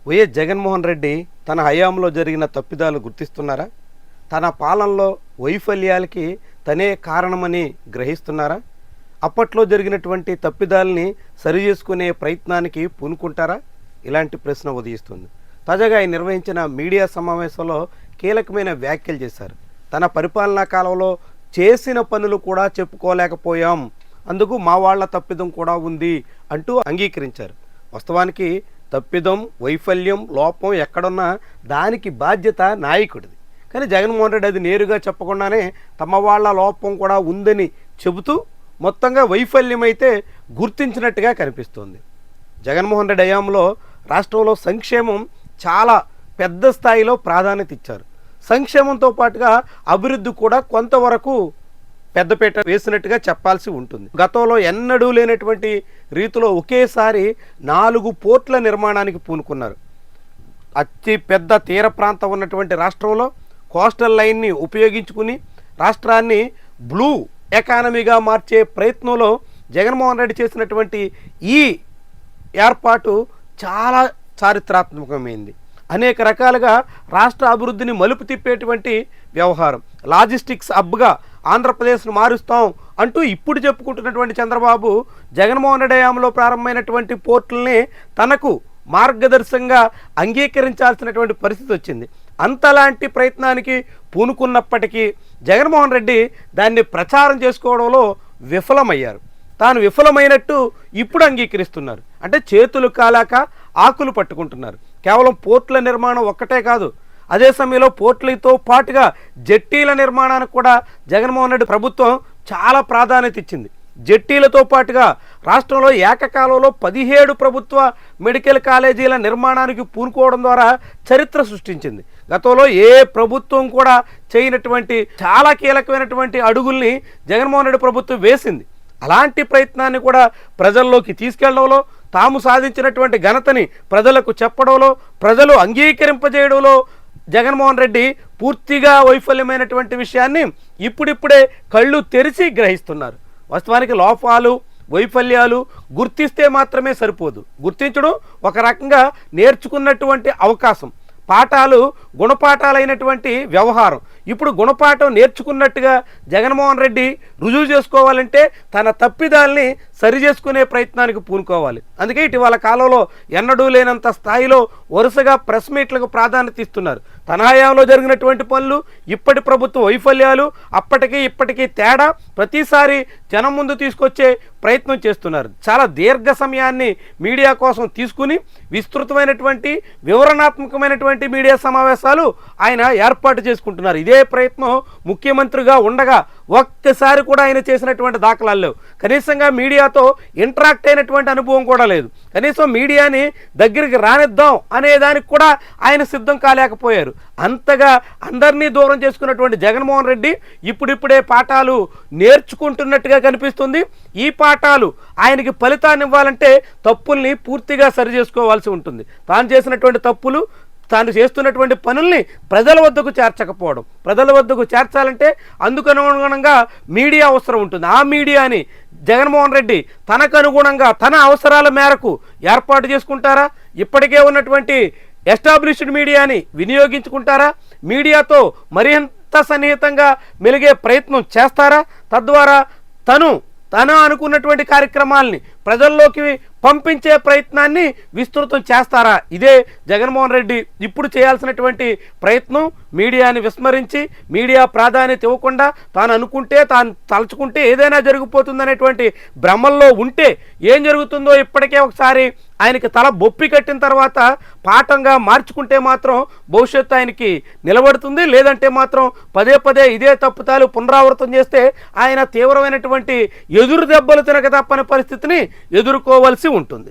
YS Jaganmohan Reddy తన హయాంలో జరిగిన తప్పిదాలు గుర్తిస్తున్నారా? తన పాలనలో వైఫల్యాలకి తనే కారణమని గ్రహిస్తున్నారా? అప్పట్లో జరిగినటువంటి తప్పిదాలని సరిచేసుకునే ప్రయత్నానికి పూనుకుంటారా? ఇలాంటి ప్రశ్న ఉదయిస్తుంది. తాజాగా ఆయన నిర్వహించిన మీడియా సమావేశంలో కీలకమైన వ్యాఖ్యలు చేశారు. తన పరిపాలనా కాలంలో చేసిన పనులు కూడా చెప్పుకోలేకపోయాం, అందుకు మా వాళ్ళ తప్పిదం కూడా ఉంది అంటూ అంగీకరించారు. వాస్తవానికి తప్పిదం, వైఫల్యం, లోపం ఎక్కడున్నా దానికి బాధ్యత నాయకుడిది. కానీ జగన్మోహన్ రెడ్డి అది నేరుగా చెప్పకుండానే తమ వాళ్ళ లోపం కూడా ఉందని చెబుతూ మొత్తంగా వైఫల్యం అయితే గుర్తించినట్టుగా కనిపిస్తోంది. జగన్మోహన్ రెడ్డి హయాంలో రాష్ట్రంలో సంక్షేమం చాలా పెద్ద స్థాయిలో ప్రాధాన్యత ఇచ్చారు. సంక్షేమంతో పాటుగా అభివృద్ధి కూడా కొంతవరకు పెద్దపీట వేసినట్టుగా చెప్పాల్సి ఉంటుంది. గతంలో ఎన్నడూ లేనటువంటి రీతిలో ఒకేసారి 4 పోర్ట్ల నిర్మాణానికి పూనుకున్నారు. అతి పెద్ద తీర ప్రాంతం ఉన్నటువంటి రాష్ట్రంలో కోస్టల్ లైన్ని ఉపయోగించుకుని రాష్ట్రాన్ని బ్లూ ఎకానమీగా మార్చే ప్రయత్నంలో జగన్మోహన్ రెడ్డి చేసినటువంటి ఈ ఏర్పాటు చాలా చారిత్రాత్మకమైంది. అనేక రకాలుగా రాష్ట్ర అభివృద్ధిని మలుపు తిప్పేటువంటి వ్యవహారం. లాజిస్టిక్స్ హబ్గా ఆంధ్రప్రదేశ్ను మారుస్తాం అంటూ ఇప్పుడు చెప్పుకుంటున్నటువంటి చంద్రబాబు జగన్మోహన్ రెడ్డి హయాంలో ప్రారంభమైనటువంటి పోర్టుల్ని తనకు మార్గదర్శకంగా అంగీకరించాల్సినటువంటి పరిస్థితి వచ్చింది. అంతలాంటి ప్రయత్నానికి పూనుకున్నప్పటికీ జగన్మోహన్ రెడ్డి దాన్ని ప్రచారం చేసుకోవడంలో విఫలమయ్యారు. తాను విఫలమైనట్టు ఇప్పుడు అంగీకరిస్తున్నారు. అంటే చేతులు కాలాక ఆకులు పట్టుకుంటున్నారు. కేవలం పోర్టుల నిర్మాణం ఒక్కటే కాదు, అదే సమయంలో పోర్టులతో పాటుగా జెట్టీల నిర్మాణానికి కూడా జగన్మోహన్ రెడ్డి ప్రభుత్వం చాలా ప్రాధాన్యత ఇచ్చింది. జెట్టీలతో పాటుగా రాష్ట్రంలో ఏకకాలంలో 17 ప్రభుత్వ మెడికల్ కాలేజీల నిర్మాణానికి పూనుకోవడం ద్వారా చరిత్ర సృష్టించింది. గతంలో ఏ ప్రభుత్వం కూడా చేయనటువంటి చాలా కీలకమైనటువంటి అడుగుల్ని జగన్మోహన్ రెడ్డి ప్రభుత్వం వేసింది. అలాంటి ప్రయత్నాన్ని కూడా ప్రజల్లోకి తీసుకెళ్లడంలో, తాము సాధించినటువంటి ఘనతని ప్రజలకు చెప్పడంలో, ప్రజలు అంగీకరింపజేయడంలో జగన్మోహన్ రెడ్డి పూర్తిగా వైఫల్యమైనటువంటి విషయాన్ని ఇప్పుడిప్పుడే కళ్ళు తెరిచి గ్రహిస్తున్నారు. వాస్తవానికి లోపాలు, వైఫల్యాలు గుర్తిస్తే మాత్రమే సరిపోదు. గుర్తించడం ఒక రకంగా నేర్చుకున్నటువంటి అవకాశం. పాఠాలు గుణపాఠాలైనటువంటి వ్యవహారం. ఇప్పుడు గుణపాఠం నేర్చుకున్నట్టుగా జగన్మోహన్ రెడ్డి రుజువు చేసుకోవాలంటే తన తప్పిదాల్ని సరిచేసుకునే ప్రయత్నానికి పూనుకోవాలి. అందుకే ఇటీవల కాలంలో ఎన్నడూ లేనంత స్థాయిలో వరుసగా ప్రెస్ మీట్లకు ప్రాధాన్యత ఇస్తున్నారు. తన హయాంలో జరిగినటువంటి పనులు, ఇప్పటి ప్రభుత్వ వైఫల్యాలు, అప్పటికీ ఇప్పటికీ తేడా ప్రతిసారి జనం ముందు తీసుకొచ్చే ప్రయత్నం చేస్తున్నారు. చాలా దీర్ఘ సమయాన్ని మీడియా కోసం తీసుకుని విస్తృతమైనటువంటి వివరణాత్మకమైనటువంటి మీడియా సమావేశాలు ఆయన ఏర్పాటు చేసుకుంటున్నారు. ఇదే ప్రయత్నం ముఖ్యమంత్రిగా ఉండగా ఒక్కసారి కూడా ఆయన చేసినటువంటి దాఖలాలు లేవు. కనీసంగా మీడియాతో ఇంటరాక్ట్ అయినటువంటి అనుభవం కూడా లేదు. కనీసం మీడియాని దగ్గరికి రానిద్దాం అనేదానికి కూడా ఆయన సిద్ధం కాలేకపోయారు. అంతగా అందరినీ దూరం చేసుకున్నటువంటి జగన్మోహన్ రెడ్డి ఇప్పుడిప్పుడే పాఠాలు నేర్చుకుంటున్నట్టుగా కనిపిస్తుంది. ఈ పాఠాలు ఆయనకి ఫలితాన్ని ఇవ్వాలంటే తప్పుల్ని పూర్తిగా సరి చేసుకోవాల్సి ఉంటుంది. తాను చేసినటువంటి తప్పులు, తాను చేస్తున్నటువంటి పనుల్ని ప్రజల వద్దకు చేర్చకపోవడం. ప్రజల వద్దకు చేర్చాలంటే అందుకు అనుగుణంగా మీడియా అవసరం ఉంటుంది. ఆ మీడియాని జగన్మోహన్ రెడ్డి తనకు అనుగుణంగా తన అవసరాల మేరకు ఏర్పాటు చేసుకుంటారా? ఇప్పటికే ఉన్నటువంటి ఎస్టాబ్లిష్డ్ మీడియాని వినియోగించుకుంటారా? మీడియాతో మరింత సన్నిహితంగా మెలిగే ప్రయత్నం చేస్తారా? తద్వారా తను అనుకున్నటువంటి కార్యక్రమాల్ని ప్రజల్లోకి పంపించే ప్రయత్నాన్ని విస్తృతం చేస్తారా? ఇదే జగన్మోహన్ రెడ్డి ఇప్పుడు చేయాల్సినటువంటి ప్రయత్నం. మీడియాని విస్మరించి, మీడియా ప్రాధాన్యత ఇవ్వకుండా, తాను అనుకుంటే, తాను తలుచుకుంటే ఏదైనా జరిగిపోతుందనేటువంటి భ్రమల్లో ఉంటే ఏం జరుగుతుందో ఇప్పటికే ఒకసారి ఆయనకి తల బొప్పి కట్టిన తర్వాత పాఠంగా మార్చుకుంటే మాత్రం భవిష్యత్తు ఆయనకి నిలబడుతుంది. లేదంటే మాత్రం పదే పదే ఇదే తప్పుతాలు పునరావృతం చేస్తే ఆయన తీవ్రమైనటువంటి ఎదురు దెబ్బలు తినక తప్పని పరిస్థితిని ఎదుర్కోవాల్సి ఉంటుంది.